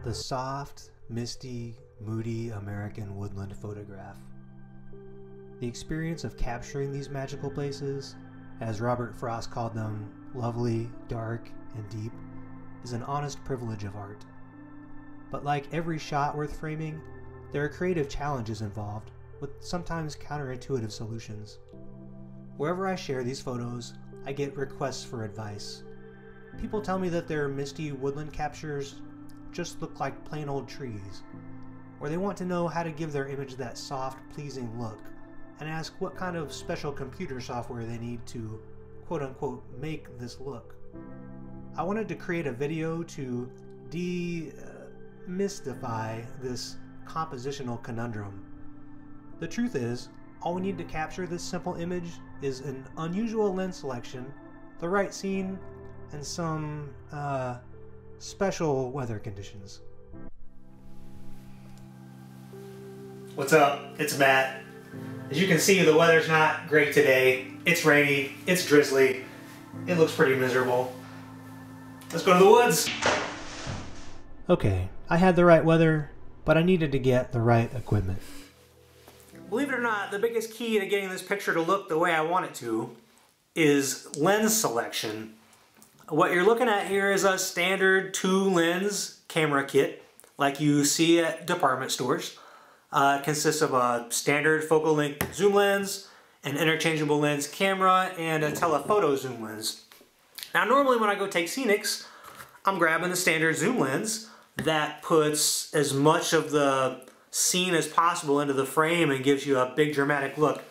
The soft, misty, moody American woodland photograph. The experience of capturing these magical places, as Robert Frost called them, lovely, dark, and deep, is an honest privilege of art. But like every shot worth framing, there are creative challenges involved, with sometimes counterintuitive solutions. Wherever I share these photos, I get requests for advice. People tell me that their misty woodland captures just look like plain old trees, or they want to know how to give their image that soft, pleasing look, and ask what kind of special computer software they need to quote-unquote make this look. I wanted to create a video to demystify this compositional conundrum. The truth is, all we need to capture this simple image is an unusual lens selection, the right scene, and some, special weather conditions. What's up? It's Matt. As you can see, the weather's not great today. It's rainy, it's drizzly, it looks pretty miserable. Let's go to the woods! Okay, I had the right weather, but I needed to get the right equipment. Believe it or not, the biggest key to getting this picture to look the way I want it to is lens selection. What you're looking at here is a standard 2-lens camera kit like you see at department stores. It consists of a standard focal length zoom lens, an interchangeable lens camera, and a telephoto zoom lens. Now normally when I go take scenics, I'm grabbing the standard zoom lens that puts as much of the scene as possible into the frame and gives you a big dramatic look,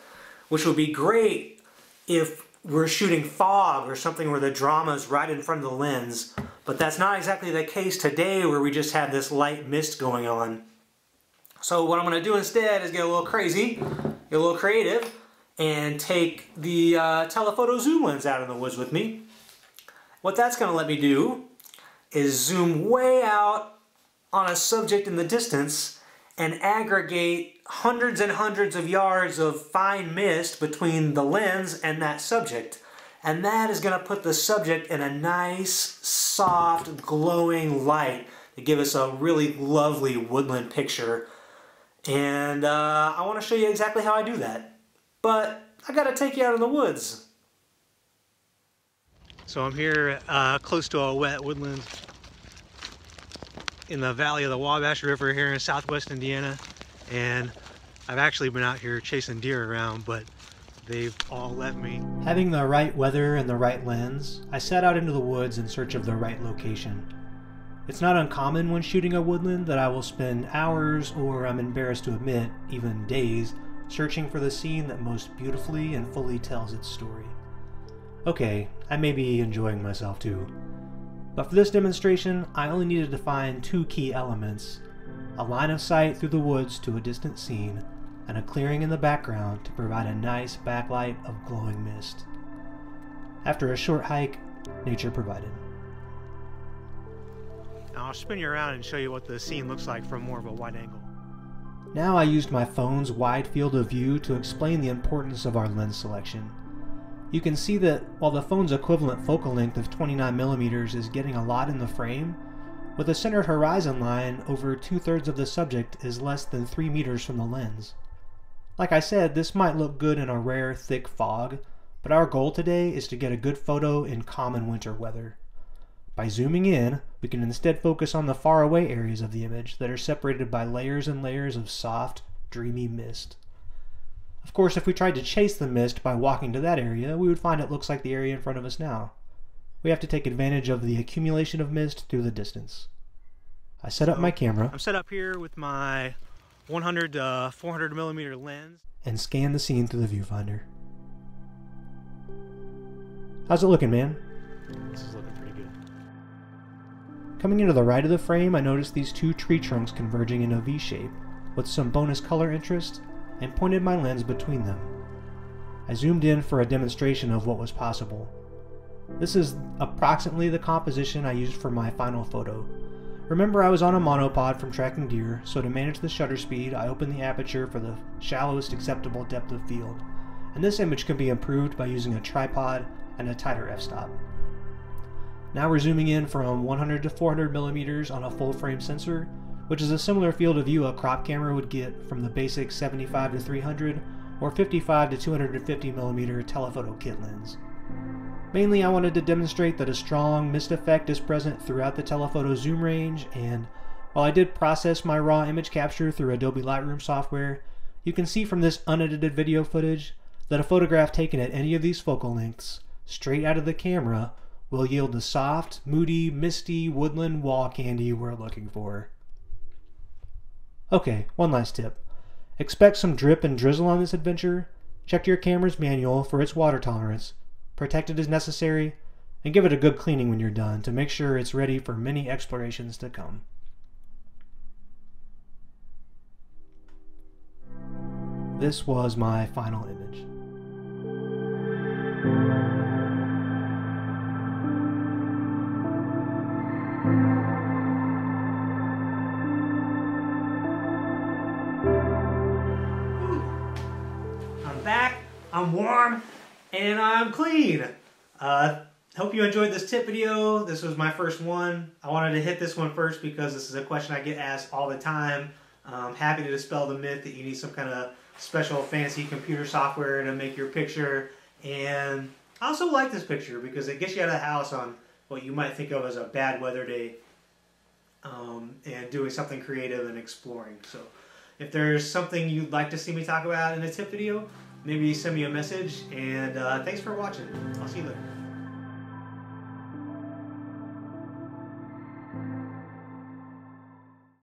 which would be great if we're shooting fog or something where the drama is right in front of the lens, but that's not exactly the case today where we just have this light mist going on. So what I'm going to do instead is get a little crazy, get a little creative, and take the telephoto zoom lens out in the woods with me. What that's going to let me do is zoom way out on a subject in the distance and aggregate hundreds and hundreds of yards of fine mist between the lens and that subject. And that is going to put the subject in a nice, soft, glowing light to give us a really lovely woodland picture. And I want to show you exactly how I do that. But I got to take you out in the woods. So I'm here close to a wet woodland in the valley of the Wabash River here in southwest Indiana, and I've actually been out here chasing deer around, but they've all left me. Having the right weather and the right lens, I set out into the woods in search of the right location. It's not uncommon when shooting a woodland that I will spend hours, or I'm embarrassed to admit, even days, searching for the scene that most beautifully and fully tells its story. Okay, I may be enjoying myself too. But for this demonstration, I only needed to find 2 key elements: a line of sight through the woods to a distant scene, and a clearing in the background to provide a nice backlight of glowing mist. After a short hike, nature provided. Now I'll spin you around and show you what the scene looks like from more of a wide angle. Now I used my phone's wide field of view to explain the importance of our lens selection. You can see that while the phone's equivalent focal length of 29mm is getting a lot in the frame, with a centered horizon line over 2/3 of the subject is less than 3 meters from the lens. Like I said, this might look good in a rare, thick fog, but our goal today is to get a good photo in common winter weather. By zooming in, we can instead focus on the faraway areas of the image that are separated by layers and layers of soft, dreamy mist. Of course, if we tried to chase the mist by walking to that area, we would find it looks like the area in front of us now. We have to take advantage of the accumulation of mist through the distance. I set up my camera. I'm set up here with my 100 to 400mm lens and scan the scene through the viewfinder. How's it looking, man? This is looking pretty good. Coming into the right of the frame, I noticed these 2 tree trunks converging in a V shape, with some bonus color interest, and pointed my lens between them. I zoomed in for a demonstration of what was possible. This is approximately the composition I used for my final photo. Remember, I was on a monopod from tracking deer, so to manage the shutter speed, I opened the aperture for the shallowest acceptable depth of field, and this image can be improved by using a tripod and a tighter f-stop. Now we're zooming in from 100 to 400 millimeters on a full frame sensor, which is a similar field of view a crop camera would get from the basic 75 to 300 or 55 to 250 millimeter telephoto kit lens. Mainly I wanted to demonstrate that a strong mist effect is present throughout the telephoto zoom range, and while I did process my raw image capture through Adobe Lightroom software, you can see from this unedited video footage that a photograph taken at any of these focal lengths, straight out of the camera, will yield the soft, moody, misty, woodland wall candy we're looking for. Okay, one last tip. Expect some drip and drizzle on this adventure. Check your camera's manual for its water tolerance. Protect it as necessary, and give it a good cleaning when you're done to make sure it's ready for many explorations to come. This was my final image. I'm back, I'm warm, and I'm clean. Hope you enjoyed this tip video. This was my first one. I wanted to hit this one first because this is a question I get asked all the time. I'm happy to dispel the myth that you need some kind of special fancy computer software to make your picture. And I also like this picture because it gets you out of the house on what you might think of as a bad weather day, and doing something creative and exploring. So if there's something you'd like to see me talk about in a tip video, maybe send me a message, and thanks for watching. I'll see you later.